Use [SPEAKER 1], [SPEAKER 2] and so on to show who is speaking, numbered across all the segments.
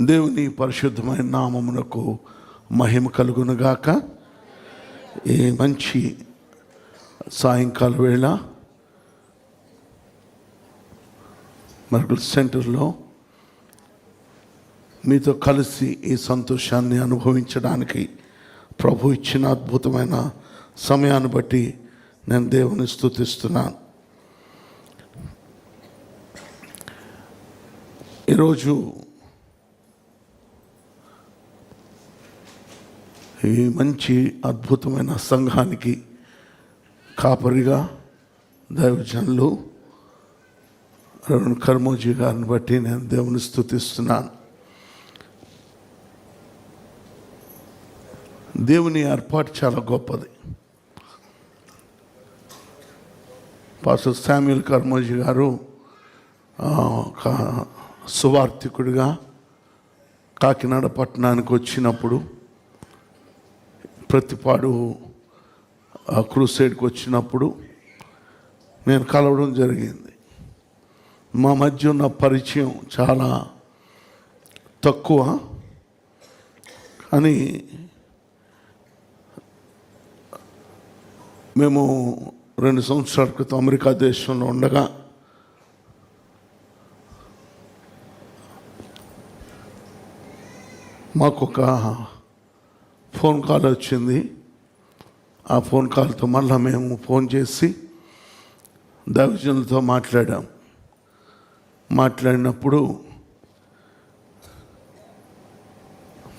[SPEAKER 1] దేవుని పరిశుద్ధమైన నామమునకు మహిమ కలుగునుగాక. ఈ మంచి సాయంకాల వేళ మెడికల్ సెంటర్లో మీతో కలిసి ఈ సంతోషాన్ని అనుభవించడానికి ప్రభు ఇచ్చిన అద్భుతమైన సమయాన్ని బట్టి నేను దేవుని స్తుతిస్తున్నాను. ఈరోజు ఈ మంచి అద్భుతమైన సంఘానికి కాపరిగా దైవజనులు రెవరెండ్ కర్మోజీ గారిని బట్టి నేను దేవుని స్తుతిస్తున్నాను. దేవుని ఏర్పాటు చాలా గొప్పది. పాస్టర్ శామ్యూల్ కర్మోజీ గారు ఒక సువార్థికుడిగా కాకినాడ పట్టణానికి వచ్చినప్పుడు, ప్రతిపాడు క్రూసైడ్కి వచ్చినప్పుడు నేను కలవడం జరిగింది. మా మధ్య ఉన్న పరిచయం చాలా తక్కువ, కానీ మేము 2 సంవత్సరాల క్రితం అమెరికా దేశంలో ఉండగా మాకు ఒక ఫోన్ కాల్ వచ్చింది. ఆ ఫోన్ కాల్తో మళ్ళీ మేము ఫోన్ చేసి దైవజనులతో మాట్లాడినప్పుడు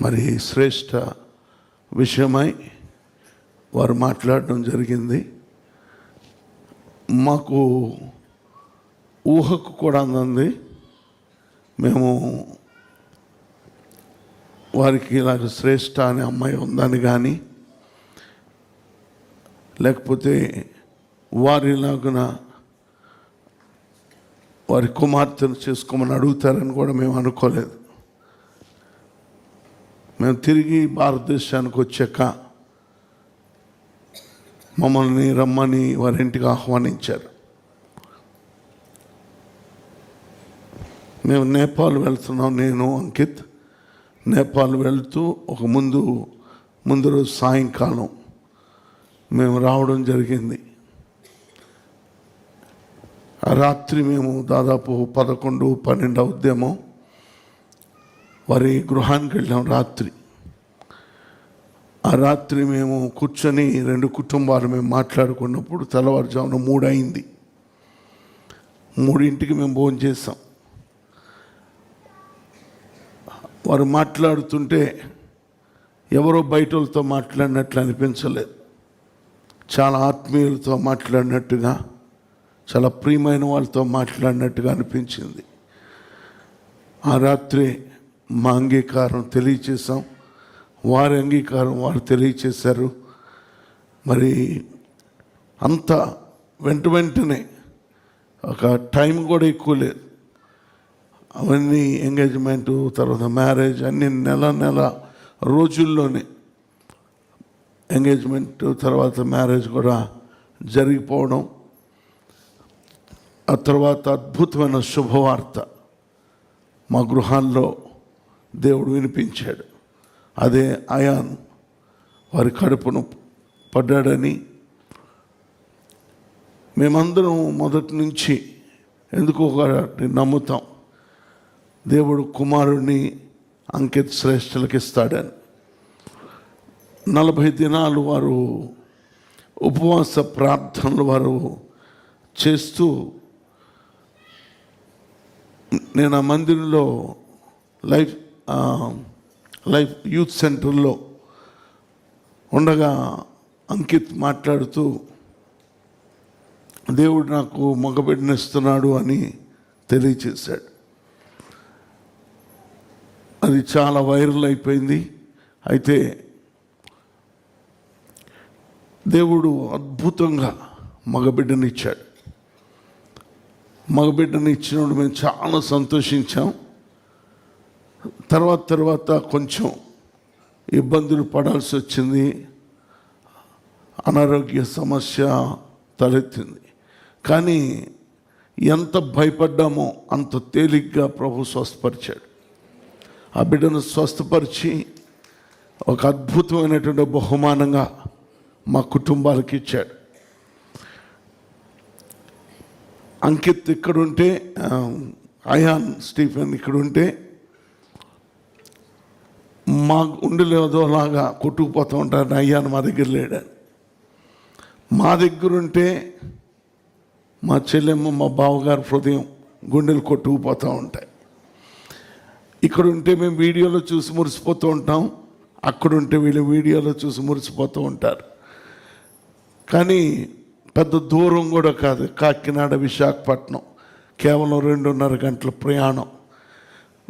[SPEAKER 1] మరి శ్రేష్ఠ విషయమై వారు మాట్లాడడం జరిగింది. మాకు ఊహకు కూడా అందంది. మేము వారికి ఇలాగ శ్రేష్ఠ అనే అమ్మాయి ఉందని కానీ, లేకపోతే వారిలాగున వారి కుమార్తెను చేసుకోమని అడుగుతారని కూడా మేము అనుకోలేదు. మేము తిరిగి భారతదేశానికి వచ్చాక మమ్మల్ని రమ్మని వారి ఇంటికి ఆహ్వానించారు. మేము నేపాల్ వెళ్తున్నాం. నేను అంకిత్ నేపాల్ వెళ్తూ ఒక ముందు రోజు సాయంకాలం మేము రావడం జరిగింది. ఆ రాత్రి మేము దాదాపు 11-12 అవుద్దేమో వారి గృహానికి వెళ్ళాం. ఆ రాత్రి మేము కూర్చొని 2 కుటుంబాలు మేము మాట్లాడుకున్నప్పుడు తెల్లవారుజామున 3 అయింది. 3ంటికి మేము భోజనం చేసాం. వారు మాట్లాడుతుంటే ఎవరో బయట వాళ్ళతో మాట్లాడినట్లు అనిపించలేదు. చాలా ఆత్మీయులతో మాట్లాడినట్టుగా, చాలా ప్రియమైన వాళ్ళతో మాట్లాడినట్టుగా అనిపించింది. ఆ రాత్రి మా అంగీకారం తెలియచేసాం, వారి అంగీకారం వారు తెలియచేశారు. మరి అంతా వెంటనే ఒక టైం కూడా ఎక్కువ లేదు. అవన్నీ ఎంగేజ్మెంటు, తర్వాత మ్యారేజ్ అన్ని నెల రోజుల్లోనే ఎంగేజ్మెంట్ తర్వాత మ్యారేజ్ కూడా జరిగిపోవడం. ఆ తర్వాత అద్భుతమైన శుభవార్త మా గృహాల్లో దేవుడు వినిపించాడు. అదే అయాన్ వారి కడుపును పడ్డాడని. మేమందరం మొదటి నుంచి ఎందుకు ఒకటి నమ్ముతాం, దేవుడు కుమారుడిని అంకిత్ శ్రేష్ఠులకు ఇస్తాడని. 40 దినాలు వారు ఉపవాస ప్రార్థనలు వారు చేస్తూ, నేను ఆ మందిరంలో లైఫ్ యూత్ సెంటర్లో ఉండగా అంకిత్ మాట్లాడుతూ దేవుడు నాకు మగబిడ్డనిస్తున్నాడు అని తెలియచేశాడు. అది చాలా వైరల్ అయిపోయింది. అయితే దేవుడు అద్భుతంగా మగబిడ్డనిచ్చాడు. మగబిడ్డని ఇచ్చినప్పుడు మేము చాలా సంతోషించాం. తర్వాత కొంచెం ఇబ్బందులు పడాల్సి వచ్చింది. అనారోగ్య సమస్య తలెత్తింది. కానీ ఎంత భయపడ్డామో అంత తేలిగ్గా ప్రభు స్వస్థపరిచాడు. ఆ బిడ్డను స్వస్థపరిచి ఒక అద్భుతమైనటువంటి బహుమానంగా మా కుటుంబాలకు ఇచ్చాడు. అంకిత్ ఇక్కడుంటే, అయాన్ స్టీఫెన్ ఇక్కడుంటే మా ఉండలేదోలాగా కొట్టుకుపోతూ ఉంటారు. అయ్యాను మా దగ్గర లేడని. మా దగ్గరుంటే మా చెల్లెమ్మ మా బావగారు హృదయం గుండెలు కొట్టుకుపోతూ ఉంటాయి. ఇక్కడుంటే మేము వీడియోలో చూసి మురిసిపోతూ ఉంటాం, అక్కడుంటే వీళ్ళు వీడియోలో చూసి మురిసిపోతూ ఉంటారు. కానీ పెద్ద దూరం కూడా కాదు, కాకినాడ విశాఖపట్నం కేవలం 2.5 గంటల ప్రయాణం.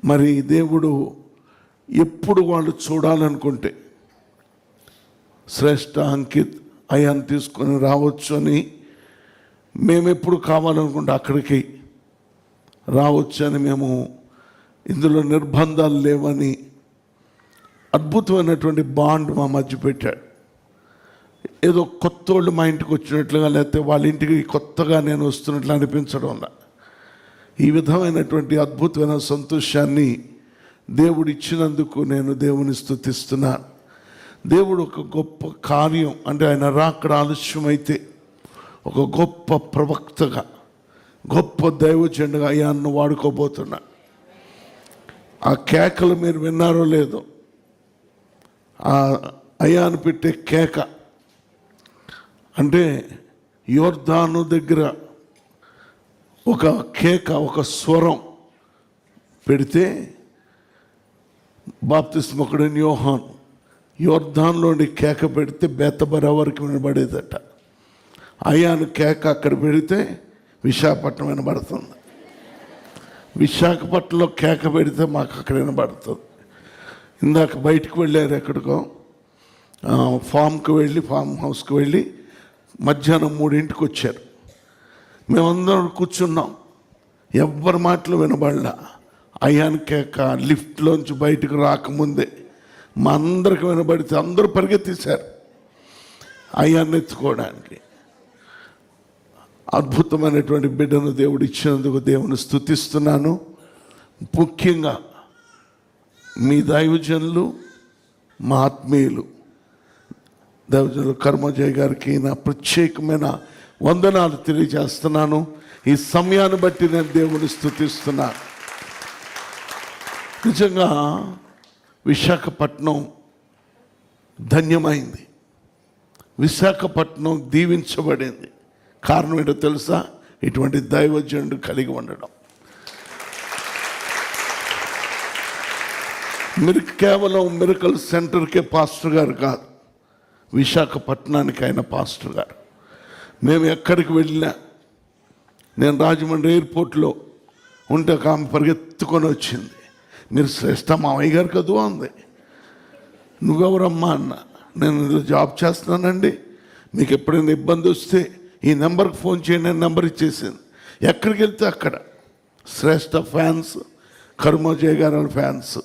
[SPEAKER 1] మరి దేవుడు ఎప్పుడు వాళ్ళు చూడాలనుకుంటే శ్రేష్ఠ అంకిత్ అయాన్ని తీసుకొని రావచ్చు అని, మేము ఎప్పుడు కావాలనుకుంటే అక్కడికి రావచ్చు అని, మేము ఇందులో నిర్బంధాలు లేవని అద్భుతమైనటువంటి బాండ్ మా మధ్య పెట్టాడు. ఏదో కొత్త వాళ్ళు మా ఇంటికి వచ్చినట్లుగా, లేకపోతే వాళ్ళ ఇంటికి కొత్తగా నేను వస్తున్నట్లు అనిపించడంలా, ఈ విధమైనటువంటి అద్భుతమైన సంతోషాన్ని దేవుడు ఇచ్చినందుకు నేను దేవుని స్తుతిస్తున్నాను. దేవుడు ఒక గొప్ప కార్యం, అంటే ఆయన రాకడ ఆలస్యమైతే ఒక గొప్ప ప్రవక్తగా, గొప్ప దైవజనుడిగా అయాన్ని వాడుకోబోతున్నా. ఆ కేకలు మీరు విన్నారో లేదో, ఆ అయాను పెట్టే కేక అంటే యోర్దాను దగ్గర ఒక కేక, ఒక స్వరం పెడితే బాప్తిస్మకుడైన యోహాను యోర్దాన్లోని కేక పెడితే బేతబరా వరకు వినబడేదట. అయాను కేక అక్కడ పెడితే విశాఖపట్నం వినబడుతుంది. విశాఖపట్నంలో కేక పెడితే మాకు అక్కడ వినబడుతుంది. ఇందాక బయటకు వెళ్ళారు ఎక్కడికో, ఫామ్ హౌస్కి వెళ్ళి మధ్యాహ్నం 3ంటికి వచ్చారు. మేమందరం కూర్చున్నాం, ఎవ్వరి మాటలు వినబడలా. అయాన్ కేక లిఫ్ట్లోంచి బయటకు రాకముందే మా అందరికి వినబడితే అందరూ పరిగెత్తేశారు అయాన్ని ఎత్తుకోవడానికి. అద్భుతమైనటువంటి బిడ్డను దేవుడు ఇచ్చినందుకు దేవుని స్తుతిస్తున్నాను. ముఖ్యంగా మీ దైవజనులు, మా ఆత్మీయులు దైవజనులు కర్మజయ్ గారికి నా ప్రత్యేకమైన వందనాలు తెలియజేస్తున్నాను. ఈ సమయాన్ని బట్టి నేను దేవుని స్తుతిస్తున్నాను. నిజంగా విశాఖపట్నం ధన్యమైంది, విశాఖపట్నం దీవించబడింది. కారణం ఏంటో తెలుసా? ఇటువంటి దైవజనుడు కలిగి ఉండడం. మీరు కేవలం మిరకల్ సెంటర్కే పాస్టర్ గారు కాదు, విశాఖపట్నానికి ఆయన పాస్టర్ గారు. మేము ఎక్కడికి వెళ్ళినా, నేను రాజమండ్రి ఎయిర్పోర్ట్లో ఉంటే ఒక ఆమె పరిగెత్తుకొని వచ్చింది, మీరు శ్రేష్ఠ మామయ్య గారు కదూ అంది. నువ్వెవరమ్మా అన్న. నేను ఇందులో జాబ్ చేస్తున్నానండి, మీకు ఎప్పుడైనా ఇబ్బంది వస్తే ఈ నెంబర్కి ఫోన్ చేయండి అని నెంబర్ ఇచ్చేసింది. ఎక్కడికి వెళ్తే అక్కడ శ్రేష్ఠ ఫ్యాన్స్, కర్మజయ్ గారు ఫ్యాన్స్.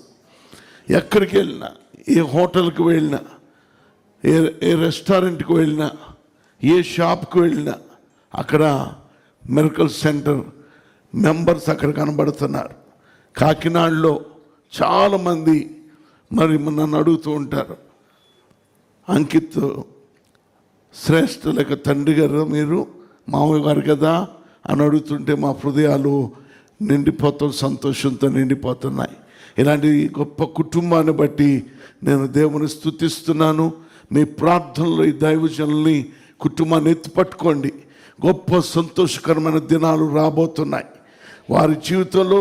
[SPEAKER 1] ఎక్కడికి వెళ్ళినా, ఏ హోటల్కి వెళ్ళినా, ఏ రెస్టారెంట్కి వెళ్ళినా, ఏ షాప్కి వెళ్ళినా అక్కడ మిరకల్ సెంటర్ మెంబర్స్ అక్కడ కనబడుతున్నారు. కాకినాడలో చాలామంది మరి నన్ను అడుగుతూ ఉంటారు, అంకిత్ శ్రేష్ఠ లేక తండ్రి గారు మీరు మామయ్య గారు కదా అని అడుగుతుంటే మా హృదయాలు సంతోషంతో నిండిపోతున్నాయి. ఇలాంటి గొప్ప కుటుంబాన్ని బట్టి నేను దేవుని స్తుతిస్తున్నాను. మీ ప్రార్థనలో ఈ దైవజనుల్ని, కుటుంబాన్ని ఎత్తిపట్టుకోండి. గొప్ప సంతోషకరమైన దినాలు రాబోతున్నాయి. వారి జీవితంలో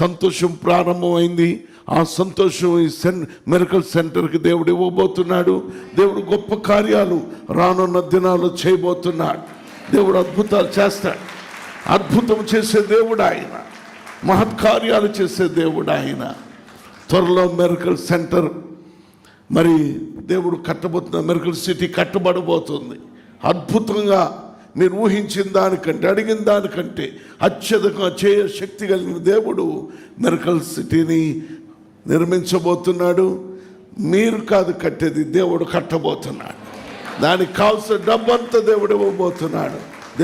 [SPEAKER 1] సంతోషం ప్రారంభమైంది. ఆ సంతోషం ఈ మిరకల్ సెంటర్కి దేవుడు ఇవ్వబోతున్నాడు. దేవుడు గొప్ప కార్యాలు రానున్న దినాలు చేయబోతున్నాడు. దేవుడు అద్భుతాలు చేస్తాడు. అద్భుతం చేసే దేవుడు ఆయన, మహత్కార్యాలు చేసే దేవుడు ఆయన. త్వరలో మిరకల్ సెంటర్ మరి దేవుడు కట్టబోతున్న మిరకల్ సిటీ కట్టబడబోతుంది. అద్భుతంగా మీరు ఊహించిన దానికంటే, అడిగిన దానికంటే అత్యధికంగా చేయ శక్తి కలిగిన దేవుడు మిరకల్ సిటీని నిర్మించబోతున్నాడు. మీరు కాదు కట్టేది, దేవుడు కట్టబోతున్నాడు. దానికి కావాల్సిన డబ్బంతా దేవుడు ఇవ్వబోతున్నాడు.